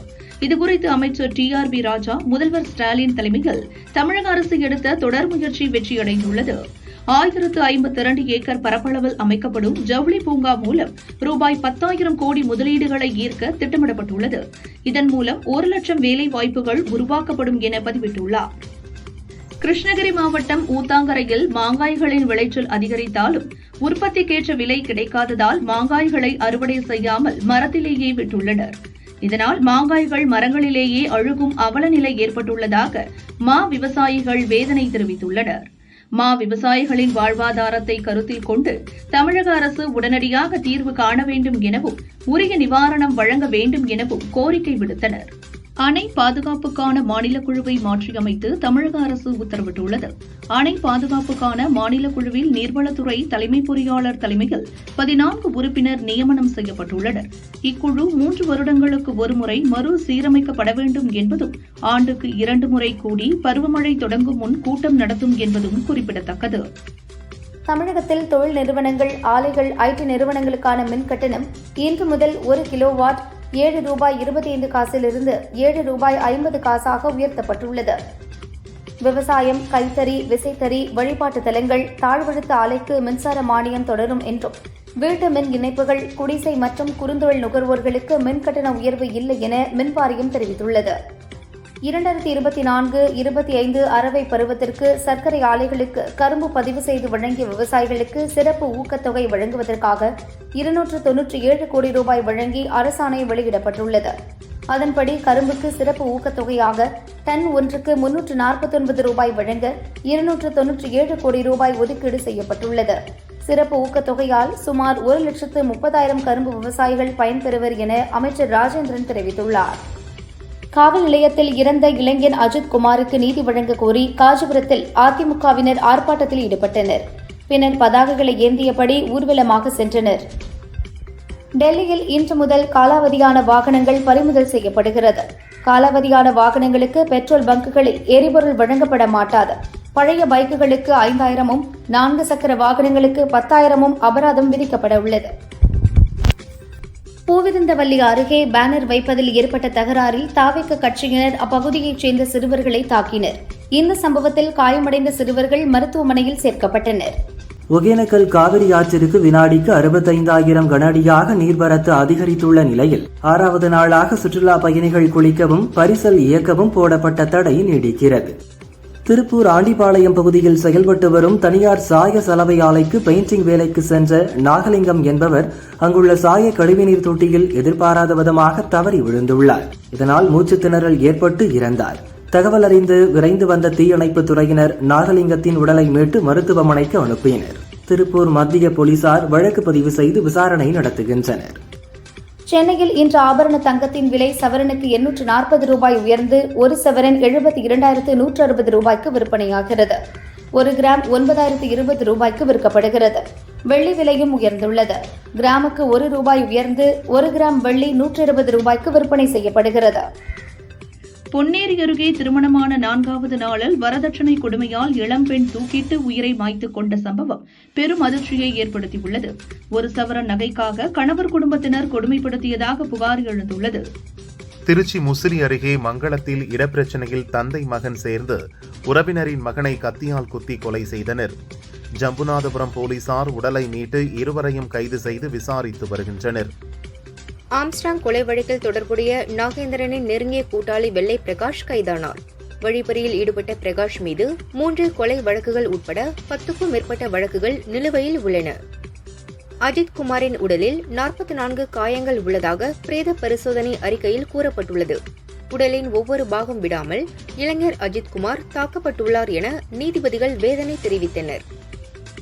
இதுகுறித்து அமைச்சர் TRB ராஜா முதல்வர் ஸ்டாலின் தலைமையில் தமிழக அரசு எடுத்த தொடர் முயற்சி வெற்றியடைந்துள்ளது. 1052 ஏக்கர் பரப்பளவில் அமைக்கப்படும் ஜவுளி பூங்கா மூலம் ரூபாய் 10,000 கோடி முதலீடுகளை ஈர்க்க திட்டமிடப்பட்டுள்ளது. இதன் மூலம் 1 லட்சம் வேலை வாய்ப்புகள் உருவாக்கப்படும் என பதிவிட்டுள்ளார். கிருஷ்ணகிரி மாவட்டம் ஊத்தாங்கரையில் மாங்காய்களின் விளைச்சல் அதிகரித்தாலும் உற்பத்திக்கேற்ற விலை கிடைக்காததால் மாங்காய்களை அறுவடை செய்யாமல் மரத்திலேயே விட்டுள்ளனர். இதனால் மாங்காய்கள் மரங்களிலேயே அழுகும் அவலநிலை ஏற்பட்டுள்ளதாக மா விவசாயிகள் வேதனை தெரிவித்துள்ளனர். மா விவசாயிகளின் வாழ்வாதாரத்தை கருத்தில் கொண்டு தமிழக அரசு உடனடியாக தீர்வு காண வேண்டும் எனவும் உரிய நிவாரணம் வழங்க வேண்டும் எனவும் கோரிக்கை விடுத்தனர். அணை பாதுகாப்புக்கான மாநில குழுவை மாற்றியமைத்து தமிழக அரசு உத்தரவிட்டுள்ளது. அணை பாதுகாப்புக்கான மாநில குழுவில் நீர்வளத்துறை தலைமை பொறியாளர் தலைமையில் 14 உறுப்பினர் நியமனம் செய்யப்பட்டுள்ளனர். இக்குழு 3 வருடங்களுக்கு ஒருமுறை மறு சீரமைக்கப்பட வேண்டும் என்பதும் ஆண்டுக்கு 2 முறை கூடி பருவமழை தொடங்கும் முன் கூட்டம் நடத்தும் என்பதும் குறிப்பிடத்தக்கது. தமிழகத்தில் தொழில் நிறுவனங்கள், ஆலைகள், IT நிறுவனங்களுக்கான மின் கட்டணம் இன்று முதல் 1 கிலோவாட் ₹7.25 ₹7.50 உயர்த்தப்பட்டுள்ளது. விவசாயம், கைத்தறி, விசைத்தறி, வழிபாட்டு தலங்கள், தாழ்வழுத்த ஆலைக்கு மின்சார மானியம் தொடரும் என்றும் வீட்டு மின் இணைப்புகள், குடிசை மற்றும் குறுந்தொழில் நுகர்வோர்களுக்கு மின் கட்டண உயர்வு இல்லை என மின் வாரியம் தெரிவித்துள்ளது. 2024-25 அரவை பருவத்திற்கு சர்க்கரை ஆலைகளுக்கு கரும்பு பதிவு செய்து வழங்கிய விவசாயிகளுக்கு சிறப்பு ஊக்கத்தொகை வழங்குவதற்காக ₹297 கோடி வழங்கி அரசாணை வெளியிடப்பட்டுள்ளது. அதன்படி கரும்புக்கு சிறப்பு ஊக்கத்தொகையாக டன் ஒன்றுக்கு ₹349 வழங்க ₹297 கோடி ஒதுக்கீடு செய்யப்பட்டுள்ளது. சிறப்பு ஊக்கத்தொகையால் சுமார் 1,30,000 கரும்பு விவசாயிகள் பயன்பெறுவர் என அமைச்சர் ராஜேந்திரன் தெரிவித்துள்ளார். காவல் நிலையத்தில் இறந்த இளைஞன் அஜித் குமாருக்கு நீதி வழங்க கோரி காஞ்சிபுரத்தில் அதிமுகவினர் ஆர்ப்பாட்டத்தில் ஈடுபட்டனர். பின்னர் பதாகைகளை ஏந்தியபடி ஊர்வலமாக சென்றனர். டெல்லியில் இன்று முதல் காலாவதியான வாகனங்கள் பறிமுதல் செய்யப்படுகிறது. காலாவதியான வாகனங்களுக்கு பெட்ரோல் பங்குகளில் எரிபொருள் வழங்கப்பட மாட்டாது. பழைய பைக்குகளுக்கு 5,000-ம், 4 சக்கர வாகனங்களுக்கு 10,000-ம் அபராதம் விதிக்கப்பட உள்ளது. பூவிருந்தவல்லி அருகே பேனர் வைப்பதில் ஏற்பட்ட தகராறில் தாவேக கட்சியினர் அப்பகுதியைச் சேர்ந்த சிறுவர்களை தாக்கினர். இந்த சம்பவத்தில் காயமடைந்த சிறுவர்கள் மருத்துவமனையில் சேர்க்கப்பட்டனர். ஒகேனக்கல் காவிரி ஆற்றிற்கு வினாடிக்கு 65,000 கனஅடியாக நீர்வரத்து அதிகரித்துள்ள நிலையில் 6வது நாளாக சுற்றுலா பயணிகள் குளிக்கவும் பரிசல் இயக்கவும் போடப்பட்ட தடை நீடிக்கிறது. திருப்பூர் ஆண்டிபாளையம் பகுதியில் செயல்பட்டு வரும் தனியார் சாய சலவை ஆலைக்கு பெயிண்டிங் வேலைக்கு சென்ற நாகலிங்கம் என்பவர் அங்குள்ள சாய கழிவுநீர் தொட்டியில் எதிர்பாராத விதமாக தவறி விழுந்துள்ளார். இதனால் மூச்சு திணறல் ஏற்பட்டு இறந்தார். தகவல் அறிந்து விரைந்து வந்த தீயணைப்பு துறையினர் நாகலிங்கத்தின் உடலை மீட்டு மருத்துவமனைக்கு அனுப்பினர். திருப்பூர் மத்திய போலீசார் வழக்கு பதிவு செய்து விசாரணை நடத்துகின்றனர். சென்னையில் இன்று ஆபரண தங்கத்தின் விலை சவரனுக்கு ₹840 உயர்ந்து 1 சவரன் ₹72,160 விற்பனையாகிறது. 1 கிராம் ₹9,020 விற்கப்படுகிறது. வெள்ளி விலையும் உயர்ந்துள்ளது. கிராமுக்கு ₹1 உயர்ந்து 1 கிராம் வெள்ளி ₹120 விற்பனை செய்யப்படுகிறது. பொன்னேரி அருகே திருமணமான 4வது நாளில் வரதட்சணை கொடுமையால் இளம்பெண் தூக்கிட்டு உயிரை மாய்த்துக் கொண்ட சம்பவம் பெரும் அதிர்ச்சியை ஏற்படுத்தியுள்ளது. 1 சவரன் நகைக்காக கணவர் குடும்பத்தினர் கொடுமைப்படுத்தியதாக புகார் எழுந்துள்ளது. திருச்சி முசிறி அருகே மங்களத்தில் இடப்பிரச்சனையில் தந்தை மகன் சேர்ந்து உறவினரின் மகனை கத்தியால் குத்தி கொலை செய்தனர். ஜம்புநாதபுரம் போலீசார் உடலை மீட்டு இருவரையும் கைது செய்து விசாரித்து வருகின்றனர். ஆம்ஸ்ட்ராங் கொலை வழக்கில் தொடர்புடைய நாகேந்திரனின் நெருங்கிய கூட்டாளி வெள்ளை பிரகாஷ் கைதானார். வழிப்பறியில் ஈடுபட்ட பிரகாஷ் மீது 3 கொலை வழக்குகள் உட்பட 10க்கும் மேற்பட்ட வழக்குகள் நிலுவையில் உள்ளன. அஜித் குமாரின் உடலில் 44 காயங்கள் உள்ளதாக பிரேத பரிசோதனை அறிக்கையில் கூறப்பட்டுள்ளது. உடலின் ஒவ்வொரு பாகம் விடாமல் இளைஞர் அஜித் குமார் தாக்கப்பட்டுள்ளார் என நீதிபதிகள் வேதனை தெரிவித்தனர்.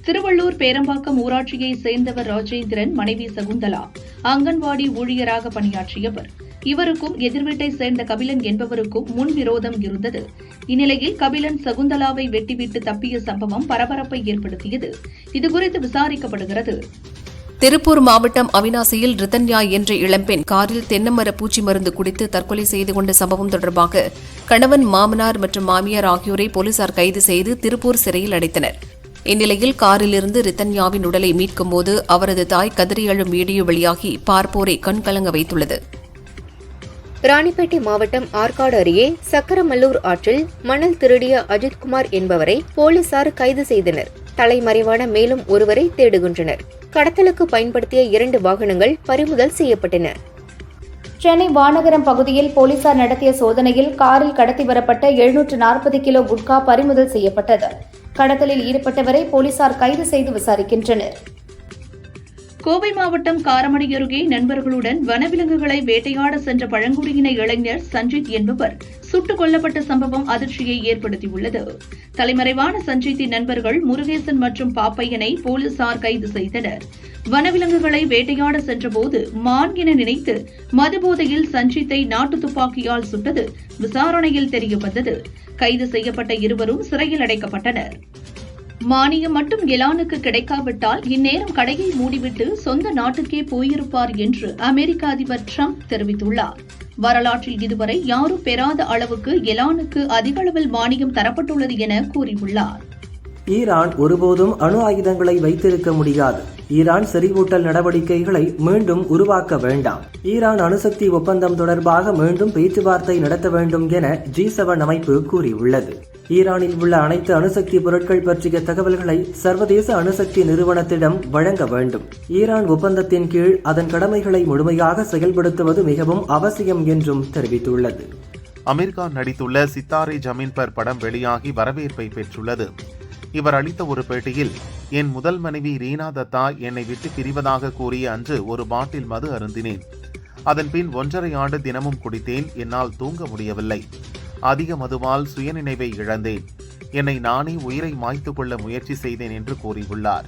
திருவள்ளூர் பேரம்பாக்கம் ஊராட்சியை சேர்ந்தவர் ராஜேந்திரன், மனைவி சகுந்தலா அங்கன்வாடி ஊழியராக பணியாற்றியவர். இவருக்கும் எதிர்வீட்டை சேர்ந்த கபிலன் என்பவருக்கும் முன்விரோதம் இருந்தது. இந்நிலையில் கபிலன் சகுந்தலாவை வெட்டிவிட்டு தப்பிய சம்பவம் பரபரப்பை ஏற்படுத்தியது. இதுகுறித்து விசாரிக்கப்படுகிறது. திருப்பூர் மாவட்டம் அவினாசியில் ரிதன்யா என்ற இளம்பெண் காரில் தென்னமர பூச்சி மருந்து குடித்து தற்கொலை செய்து கொண்ட சம்பவம் தொடர்பாக கணவன், மாமனார் மற்றும் மாமியார் ஆகியோரை போலீசார் கைது செய்து திருப்பூர் சிறையில் அடைத்தனர். இந்நிலையில் காரிலிருந்து ரிதன்யாவின் உடலை மீட்கும்போது அவரது தாய் கதறி அழும் வீடியோ வெளியாகி பார்ப்போரை கண்கலங்க வைத்துள்ளது. ராணிப்பேட்டை மாவட்டம் ஆற்காடு அருகே சக்கரமல்லூர் ஆற்றில் மணல் திருடிய அஜித்குமார் என்பவரை போலீசார் கைது செய்தனர். தலைமறைவான மேலும் ஒருவரை தேடுகின்றனர். கடத்தலுக்கு பயன்படுத்திய 2 வாகனங்கள் பறிமுதல் செய்யப்பட்டன. சென்னை வானகரம் பகுதியில் போலீசார் நடத்திய சோதனையில் காரில் கடத்தி வரப்பட்ட 740 கிலோ குட்கா பறிமுதல் செய்யப்பட்டது. கடத்தலில் ஈடுபட்டவரை போலீசார் கைது செய்து விசாரிக்கின்றனர். கோவை மாவட்டம் காரமடை அருகே நண்பர்களுடன் வனவிலங்குகளை வேட்டையாட சென்ற பழங்குடியின இளைஞர் சஞ்சித் என்பவர் சுட்டுக் கொல்லப்பட்ட சம்பவம் அதிர்ச்சியை ஏற்படுத்தியுள்ளது. தலைமறைவான சஞ்சித்தின் நண்பர்கள் முருகேசன் மற்றும் பாப்பையனை போலீசார் கைது செய்தனர். வனவிலங்குகளை வேட்டையாட சென்றபோது மான் என நினைத்து மதுபோதையில் சஞ்சித்தை நாட்டு துப்பாக்கியால் சுட்டது விசாரணையில் தெரியவந்தது. கைது செய்யப்பட்ட இருவரும் சிறையில் அடைக்கப்பட்டனர். மானியம் மட்டும் எலானுக்கு கிடைக்காவிட்டால் இந்நேரம் கடையை மூடிவிட்டு சொந்த நாட்டுக்கே போயிருப்பார் என்று அமெரிக்க அதிபர் டிரம்ப் தெரிவித்துள்ளார். வரலாற்றில் இதுவரை யாரும் பெறாத அளவுக்கு எலானுக்கு அதிக அளவில் மானியம் தரப்பட்டுள்ளது என கூறியுள்ளார். ஈரான் ஒருபோதும் அணு ஆயுதங்களை வைத்திருக்க முடியாது. ஈரான் செறிவூட்டல் நடவடிக்கைகளை மீண்டும் உருவாக்க வேண்டாம். ஈரான் அணுசக்தி ஒப்பந்தம் தொடர்பாக மீண்டும் பேச்சுவார்த்தை நடத்த வேண்டும் என G7 அமைப்பு கூறியுள்ளது. ஈரானில் உள்ள அனைத்து அணுசக்தி பொருட்கள் பற்றிய தகவல்களை சர்வதேச அணுசக்தி நிறுவனத்திடம் வழங்க வேண்டும். ஈரான் ஒப்பந்தத்தின் கீழ் அதன் கடமைகளை முழுமையாக செயல்படுத்துவது மிகவும் அவசியம் என்றும் தெரிவித்துள்ளது. அமீர் கான் நடித்துள்ள சித்தாரே ஜமீன் பர் படம் வெளியாகி வரவேற்பை பெற்றுள்ளது. இவர் அளித்த ஒரு பேட்டியில், என் முதல் மனைவி ரீனா தத்தா என்னை விட்டு பிரிவதாக கூறிய அன்று ஒரு பாட்டில் மது அருந்தினேன். அதன் பின் 1.5 ஆண்டு தினமும் குடித்தேன். என்னால் தூங்க முடியவில்லை. அதிக மதுவால் சுயநினைவை இழந்தேன். என்னை நானே உயிரை மாய்த்துக் கொள்ள முயற்சி செய்தேன் என்று கூறியுள்ளார்.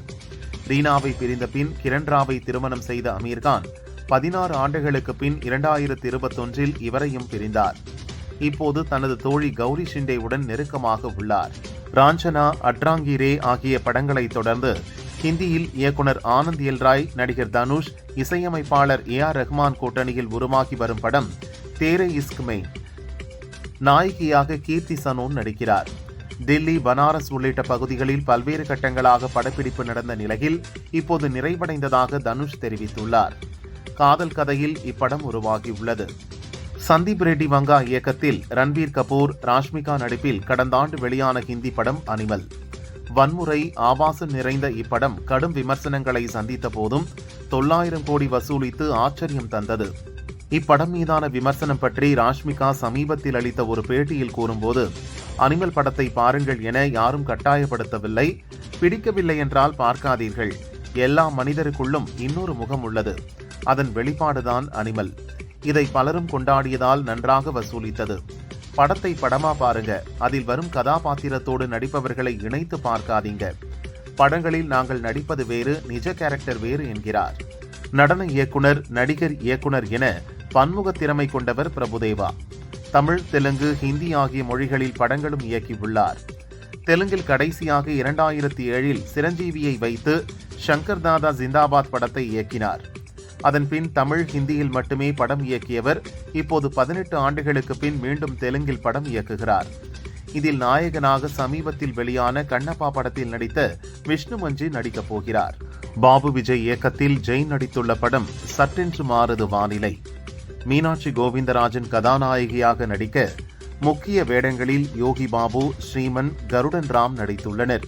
ரீனாவை பிரிந்த பின் கிரண் ராவை திருமணம் செய்த அமீர்கான் 16 ஆண்டுகளுக்கு பின் 2021 இவரையும் பிரிந்தார். இப்போது தனது தோழி கௌரி ஷிண்டேவுடன் நெருக்கமாக உள்ளார். ராஞ்சனா, அட்ராங்கிரே ஆகிய படங்களை தொடர்ந்து ஹிந்தியில் இயக்குனர் ஆனந்த் எல் ராய், நடிகர் தனுஷ், இசையமைப்பாளர் AR ரஹ்மான் கூட்டணியில் உருவாகி வரும் படம் தேரே இஸ்க் மே. நாயகியாக கீர்த்தி சனோன் நடிக்கிறார். தில்லி, பனாரஸ் உள்ளிட்ட பகுதிகளில் பல்வேறு கட்டங்களாக படப்பிடிப்பு நடந்த நிலையில் இப்போது நிறைவடைந்ததாக தனுஷ் தெரிவித்துள்ளார். காதல் கதையில் இப்படம் உருவாகியுள்ளது. சந்தீப் ரெட்டி வங்கா இயக்கத்தில் ரன்பீர் கபூர், ராஷ்மிகா நடிப்பில் கடந்த ஆண்டு வெளியான ஹிந்தி படம் அனிமல். வன்முறை, ஆபாசம் நிறைந்த இப்படம் கடும் விமர்சனங்களை சந்தித்த போதும் 900 கோடி வசூலித்து ஆச்சரியம் தந்தது. இப்படம் மீதான விமர்சனம் பற்றி ராஷ்மிகா சமீபத்தில் அளித்த ஒரு பேட்டியில் கூறும்போது, அனிமல் படத்தை பாருங்கள் என யாரும் கட்டாயப்படுத்தவில்லை. பிடிக்கவில்லை என்றால் பார்க்காதீர்கள். எல்லா மனிதருக்குள்ளும் இன்னொரு முகம் உள்ளது. அதன் வெளிப்பாடுதான் அனிமல். இதை பலரும் கொண்டாடியதால் நன்றாக வசூலித்தது. படத்தை படமா பாருங்க. அதில் வரும் கதாபாத்திரத்தோடு நடிப்பவர்களை இணைத்து பார்க்காதீங்க. படங்களில் நாங்கள் நடிப்பது வேறு, நிஜ கேரக்டர் வேறு என்கிறார். நடன இயக்குனர், நடிகர், இயக்குனர் என பன்முக திறமை கொண்டவர் பிரபுதேவா. தமிழ், தெலுங்கு, ஹிந்தி ஆகிய மொழிகளில் படங்களும் இயக்கியுள்ளார். தெலுங்கில் கடைசியாக 2007 சிரஞ்சீவியை வைத்து ஷங்கர் தாதா ஜிந்தாபாத் படத்தை இயக்கினார். அதன் பின் தமிழ், ஹிந்தியில் மட்டுமே படம் இயக்கியவர் இப்போது 18 ஆண்டுகளுக்கு பின் மீண்டும் தெலுங்கில் படம் இயக்குகிறார். இதில் நாயகனாக சமீபத்தில் வெளியான கண்ணப்பா படத்தில் நடித்த விஷ்ணு மஞ்சி நடிக்கப் போகிறார். பாபு விஜய் இயக்கத்தில் ஜெயின் நடித்துள்ள படம் சட்டென்று மாறுது வானிலை. மீனாட்சி கோவிந்தராஜன் கதாநாயகியாக நடிக்க முக்கிய வேடங்களில் யோகி பாபு, ஸ்ரீமன், கருடன் ராம் நடித்துள்ளனர்.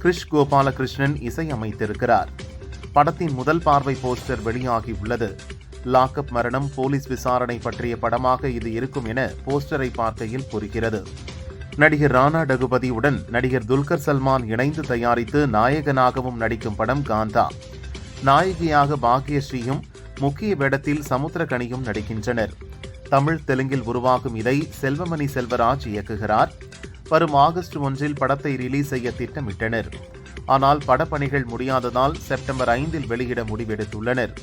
கிருஷ் கோபாலகிருஷ்ணன் இசையமைத்திருக்கிறார். படத்தின் முதல் பார்வை போஸ்டர் வெளியாகியுள்ளது. லாக்அப் மரணம், போலீஸ் விசாரணை பற்றிய படமாக இது இருக்கும் என போஸ்டரை பார்க்கையில் புரிகிறது. நடிகர் ராணா டகுபதியுடன் நடிகர் துல்கர் சல்மான் இணைந்து தயாரித்து நாயகனாகவும் நடிக்கும் படம் காந்தா. நாயகியாக பாக்யஸ்ரீயும் முக்கிய வேடத்தில் சமுத்திரகனியும் நடிக்கின்றனர். தமிழ் தெலுங்கில் உருவாகும் இதை செல்வமணி செல்வராஜ் இயக்குகிறார். வரும் ஆகஸ்ட் 1 படத்தை ரிலீஸ் செய்ய திட்டமிட்டனர். ஆனால் படப்பணிகள் முடியாததால் செப்டம்பர் 5 வெளியிட முடிவெடுத்துள்ளனர்.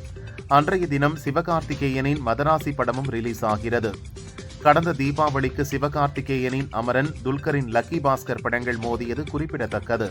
அன்றைய தினம் சிவகார்த்திகேயனின் மதராசி படமும் ரிலீஸ் ஆகிறது. கடந்த தீபாவளிக்கு சிவகார்த்திகேயனின் அமரன், துல்கரின் லக்கி பாஸ்கர் படங்கள் மோதியது குறிப்பிடத்தக்கது.